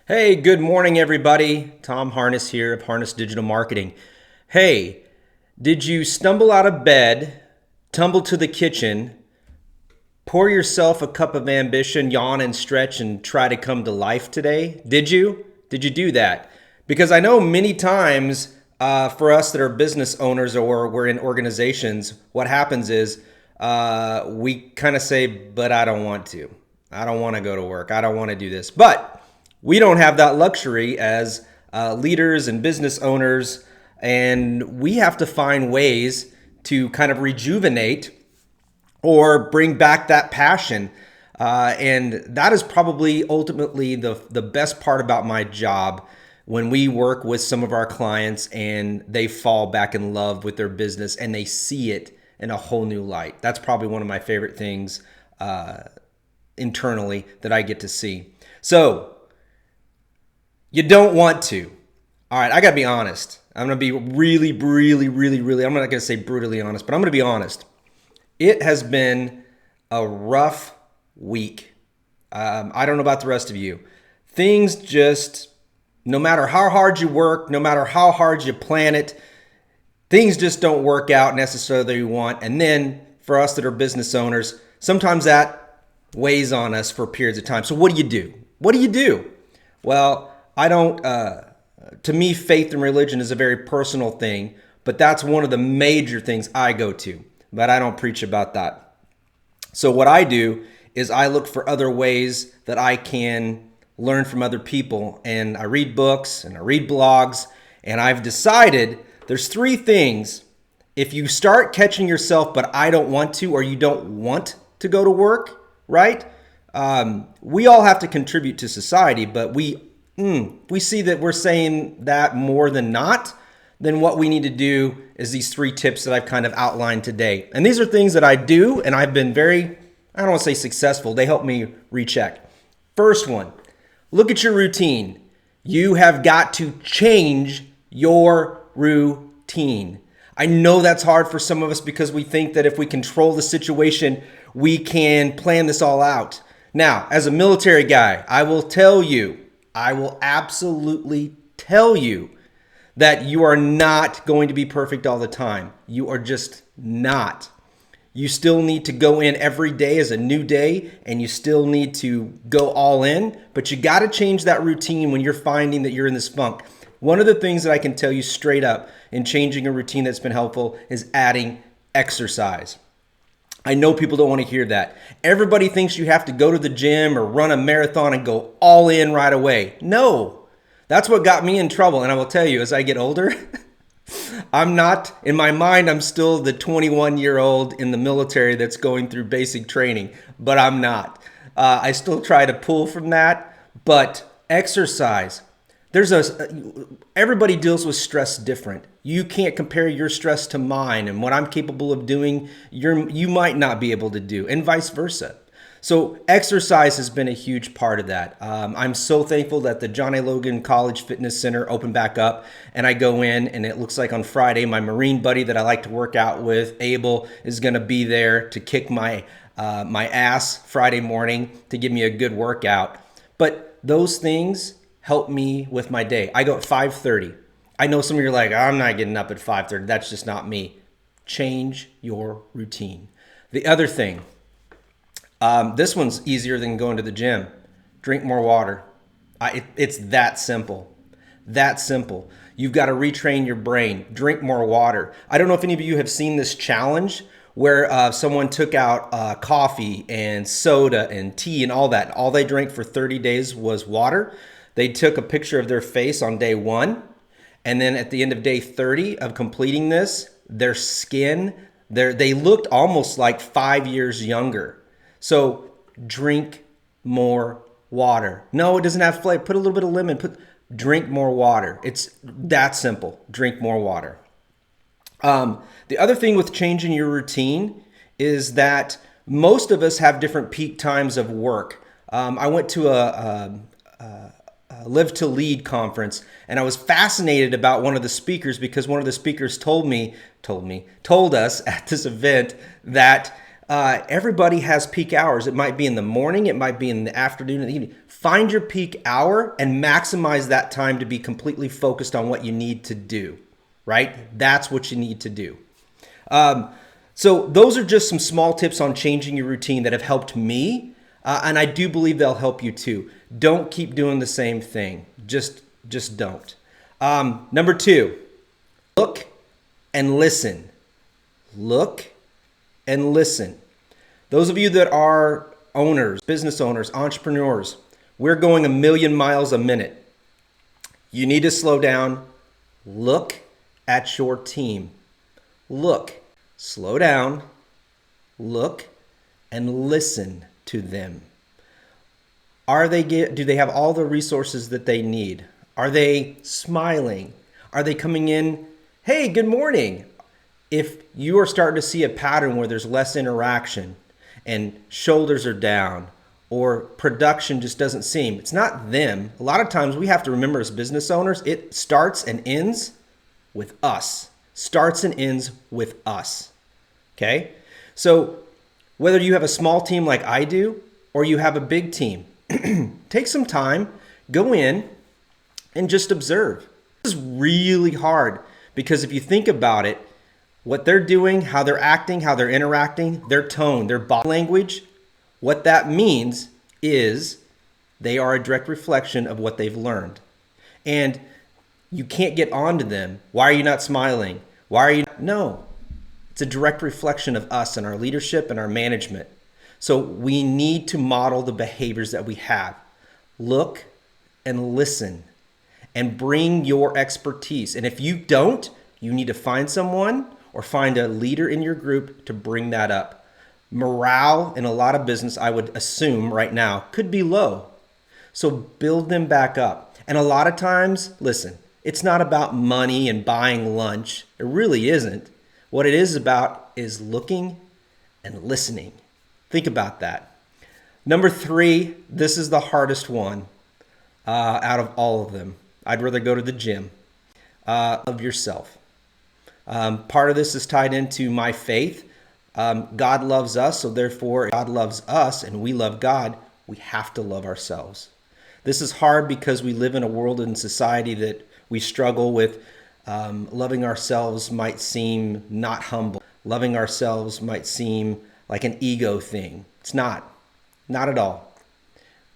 Hey, good morning, everybody. Tom Harness here of Harness Digital Marketing. Hey, did you stumble out of bed, tumble to the kitchen, pour yourself a cup of ambition, yawn and stretch, and try to come to life today? Did you? Did you do that? Because I know many times for us that are business owners or we're in organizations, what happens is we kind of say, but I don't want to. I don't want to go to work. I don't want to do this. But we don't have that luxury as leaders and business owners, and we have to find ways to kind of rejuvenate or bring back that passion. And that is probably ultimately the best part about my job when we work with some of our clients and they fall back in love with their business and they see it in a whole new light. That's probably one of my favorite things internally that I get to see. So, you don't want to. All right, I got to be honest. I'm going to be really, I'm not going to say brutally honest, but I'm going to be honest. It has been a rough week. I don't know about the rest of you. Things just, no matter how hard you work, no matter how hard you plan it, things just don't work out necessarily that you want. And then for us that are business owners, sometimes that weighs on us for periods of time. So what do you do? What do you do? Well, I don't, to me, faith and religion is a very personal thing, but that's one of the major things I go to, but I don't preach about that. So what I do is I look for other ways that I can learn from other people, and I read books and I read blogs, and I've decided there's three things. If you start catching yourself, but I don't want to, or you don't want to go to work, right? We all have to contribute to society, but we see that we're saying that more than not. Then what we need to do is these three tips that I've kind of outlined today. And these are things that I do, and I've been very, I don't want to say successful. They help me recheck. First one, look at your routine. You have got to change your routine. I know that's hard for some of us because we think that if we control the situation, we can plan this all out. Now, as a military guy, I will absolutely tell you that you are not going to be perfect all the time. You are just not. You still need to go in every day as a new day, and you still need to go all in, but you got to change that routine when you're finding that you're in this funk. One of the things that I can tell you straight up in changing a routine that's been helpful is adding exercise. I know people don't want to hear that. Everybody thinks you have to go to the gym or run a marathon and go all in right away. No, that's what got me in trouble. And I will tell you, as I get older, I'm not, in my mind, I'm still the 21-year-old in the military that's going through basic training, but I'm not. I still try to pull from that, but exercise. Everybody deals with stress different. You can't compare your stress to mine, and what I'm capable of doing, you might not be able to do, and vice versa. So exercise has been a huge part of that. I'm so thankful that the John A. Logan College Fitness Center opened back up, and I go in, and it looks like on Friday, my Marine buddy that I like to work out with, Abel, is going to be there to kick my ass Friday morning to give me a good workout. But those things help me with my day. I go at 5:30. I know some of you are like, I'm not getting up at 5:30. That's just not me. Change your routine. The other thing, this one's easier than going to the gym. Drink more water. It's that simple. That simple. You've got to retrain your brain. Drink more water. I don't know if any of you have seen this challenge where someone took out coffee and soda and tea and all that. All they drank for 30 days was water. They took a picture of their face on day 1, and then at the end of day 30 of completing this, their skin, they looked almost like 5 years younger. So drink more water. No, it doesn't have flavor. Put a little bit of lemon. Drink more water. It's that simple. Drink more water. The other thing with changing your routine is that most of us have different peak times of work. I went to a Live to Lead conference, and I was fascinated about one of the speakers because one of the speakers told us at this event that everybody has peak hours. It might be in the morning, it might be in the afternoon, in the evening. Find your peak hour and maximize that time to be completely focused on what you need to do, right? That's what you need to do. So those are just some small tips on changing your routine that have helped me. And I do believe they'll help you too. Don't keep doing the same thing. Just don't. Number 2, look and listen. Look and listen. Those of you that are owners, business owners, entrepreneurs, we're going 1,000,000 miles a minute. You need to slow down. Look at your team. Look, slow down, look, and listen to them. Do they have all the resources that they need? Are they smiling? Are they coming in, hey, good morning? If you are starting to see a pattern where there's less interaction and shoulders are down or production just doesn't seem, it's not them. A lot of times we have to remember as business owners, it starts and ends with us. Starts and ends with us. Okay? So whether you have a small team like I do or you have a big team, take some time, go in and just observe. This is really hard because if you think about it, what they're doing, how they're acting, how they're interacting, their tone, their body language, what that means is they are a direct reflection of what they've learned. And you can't get onto them. Why are you not smiling? Why are you? No, it's a direct reflection of us and our leadership and our management. So we need to model the behaviors that we have. Look and listen and bring your expertise. And if you don't, you need to find someone or find a leader in your group to bring that up. Morale in a lot of business, I would assume right now, could be low. So build them back up. And a lot of times, listen, it's not about money and buying lunch. It really isn't. What it is about is looking and listening. Think about that. Number 3, this is the hardest one out of all of them. I'd rather go to the gym. Of yourself. Part of this is tied into my faith. God loves us, so therefore God loves us and we love God. We have to love ourselves. This is hard because we live in a world and society that we struggle with. Loving ourselves might seem not humble. Loving ourselves might seem like an ego thing. It's not at all.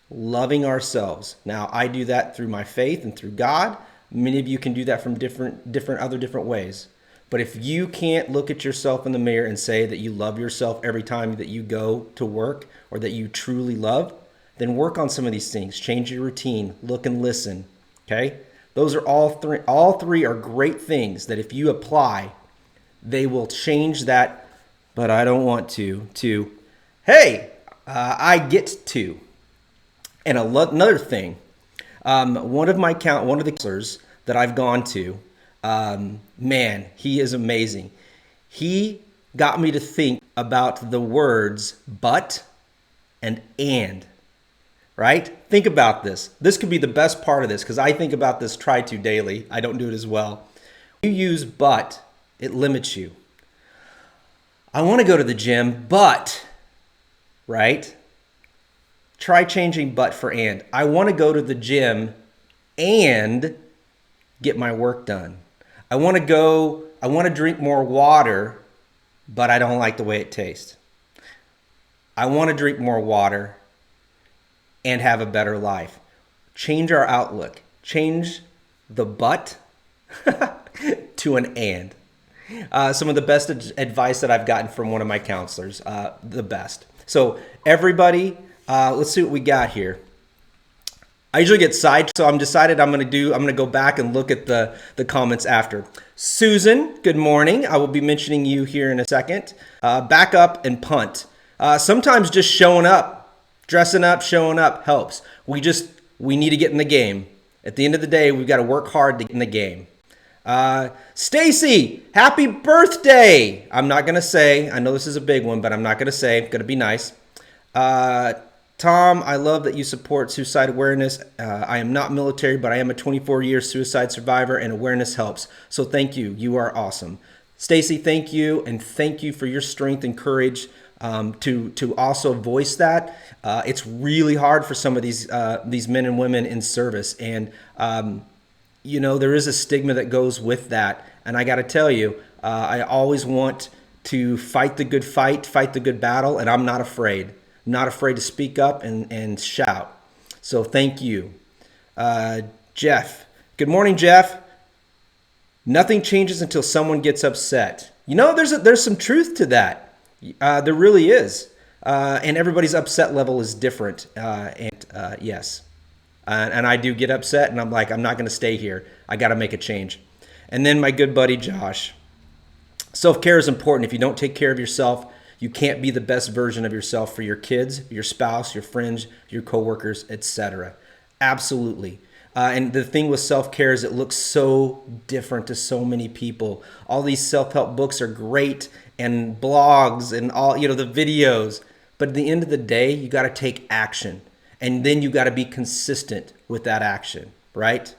Loving ourselves. Now, I do that through my faith and through God. Many of you can do that from different ways. But if you can't look at yourself in the mirror and say that you love yourself every time that you go to work or that you truly love, then work on some of these things. Change your routine. Look and listen. Okay? Those are all three. All three are great things that if you apply, they will change that, but I don't want to, hey, I get to. And another thing, one of the counselors that I've gone to, man, he is amazing. He got me to think about the words but and, right? Think about this. This could be the best part of this because I think about this try to daily. I don't do it as well. You use but, it limits you. I want to go to the gym, but, right? Try changing but for and. I want to go to the gym and get my work done. I want to drink more water, but I don't like the way it tastes. I want to drink more water and have a better life. Change our outlook. Change the but to an and. Some of the best advice that I've gotten from one of my counselors, the best. So everybody, let's see what we got here. I usually get sidetracked, so I'm going to go back and look at the comments after. Susan, good morning. I will be mentioning you here in a second. Back up and punt. Sometimes just showing up, dressing up, showing up helps. We need to get in the game. At the end of the day, we've got to work hard to get in the game. Stacy, happy birthday. I'm not going to say, I know this is a big one, but I'm not going to say, going to be nice. Tom, I love that you support suicide awareness. I am not military, but I am a 24-year suicide survivor, and awareness helps. So thank you. You are awesome. Stacy, thank you, and thank you for your strength and courage to also voice that. It's really hard for some of these men and women in service, and there is a stigma that goes with that. And I got to tell you, I always want to fight the good fight, fight the good battle, and I'm not afraid. I'm not afraid to speak up and shout. So thank you. Jeff. Good morning, Jeff. Nothing changes until someone gets upset. There's some truth to that. There really is. And everybody's upset level is different. Yes. And I do get upset, and I'm like, I'm not going to stay here. I got to make a change. And then my good buddy, Josh. Self-care is important. If you don't take care of yourself, you can't be the best version of yourself for your kids, your spouse, your friends, your coworkers, etc. Absolutely. And the thing with self-care is it looks so different to so many people. All these self-help books are great, and blogs and all, the videos. But at the end of the day, you got to take action. And then you got to be consistent with that action, right?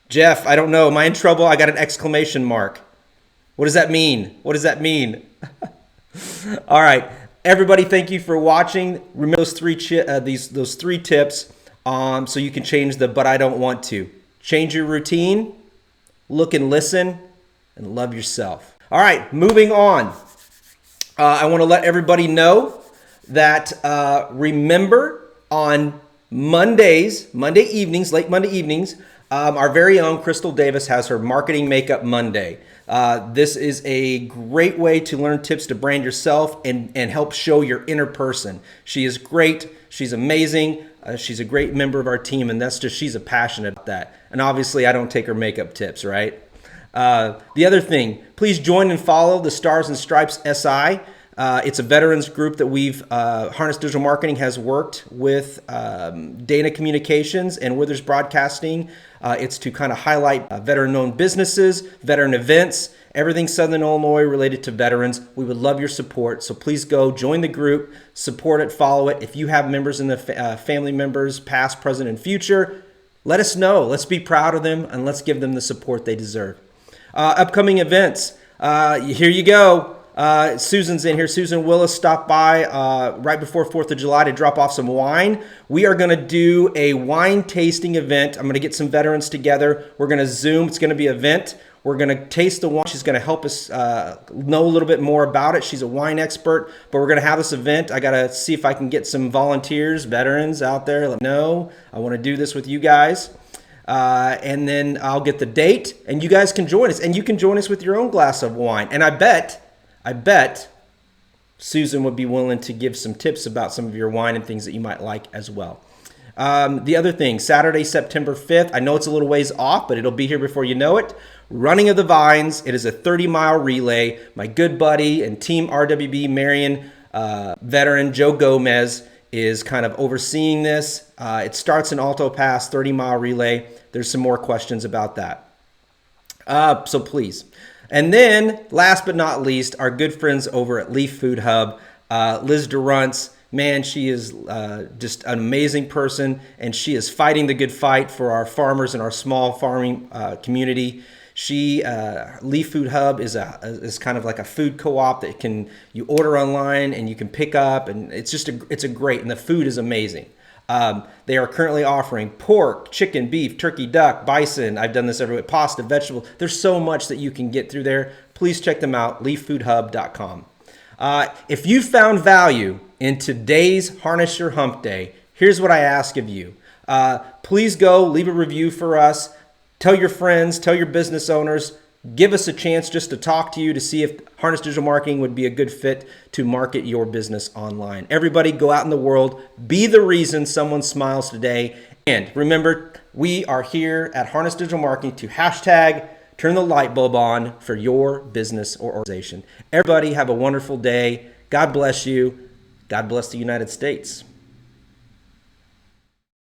Jeff, I don't know. Am I in trouble? I got an exclamation mark. What does that mean? What does that mean? All right. Everybody, thank you for watching. Remember those three tips so you can change the but I don't want to. Change your routine, look and listen, and love yourself. All right, moving on. I want to let everybody know that remember on Monday evenings, late Monday evenings, our very own Crystal Davis has her Marketing Makeup Monday. This is a great way to learn tips to brand yourself and help show your inner person. She is great. She's amazing. She's a great member of our team, and she's passionate about that. And obviously, I don't take her makeup tips, right? The other thing, please join and follow the Stars and Stripes SI. It's a veterans group that Harness Digital Marketing has worked with Dana Communications and Withers Broadcasting. It's to kind of highlight veteran-owned businesses, veteran events, everything Southern Illinois related to veterans. We would love your support, so please go join the group, support it, follow it. If you have members in the family members, past, present, and future, let us know. Let's be proud of them, and let's give them the support they deserve. Upcoming events. Here you go. Susan's in here. Susan Willis stopped by right before 4th of July to drop off some wine. We are going to do a wine tasting event. I'm going to get some veterans together. We're going to Zoom. It's going to be an event. We're going to taste the wine. She's going to help us know a little bit more about it. She's a wine expert, but we're going to have this event. I got to see if I can get some volunteers, veterans out there. Let me know. I want to do this with you guys. And then I'll get the date, and you guys can join us. And you can join us with your own glass of wine. And I bet Susan would be willing to give some tips about some of your wine and things that you might like as well. The other thing, Saturday, September 5th, I know it's a little ways off, but it'll be here before you know it. Running of the Vines. It is a 30-mile relay. My good buddy and Team RWB Marion veteran Joe Gomez is kind of overseeing this. It starts in Alto Pass, 30-mile relay. There's some more questions about that. So please. And then, last but not least, our good friends over at Leaf Food Hub, Liz Durantz. Man, she is just an amazing person, and she is fighting the good fight for our farmers and our small farming community. Leaf Food Hub is kind of like a food co-op that you order online and you can pick up, and it's a great, and the food is amazing. They are currently offering pork, chicken, beef, turkey, duck, bison. I've done this everywhere. Pasta, vegetable. There's so much that you can get through there. Please check them out, leaffoodhub.com. If you found value in today's Harness Your Hump Day, here's what I ask of you. Please go leave a review for us. Tell your friends, tell your business owners. Give us a chance just to talk to you to see if Harness Digital Marketing would be a good fit to market your business online. Everybody go out in the world, be the reason someone smiles today. And remember, we are here at Harness Digital Marketing to hashtag turn the light bulb on for your business or organization. Everybody have a wonderful day. God bless you. God bless the United States.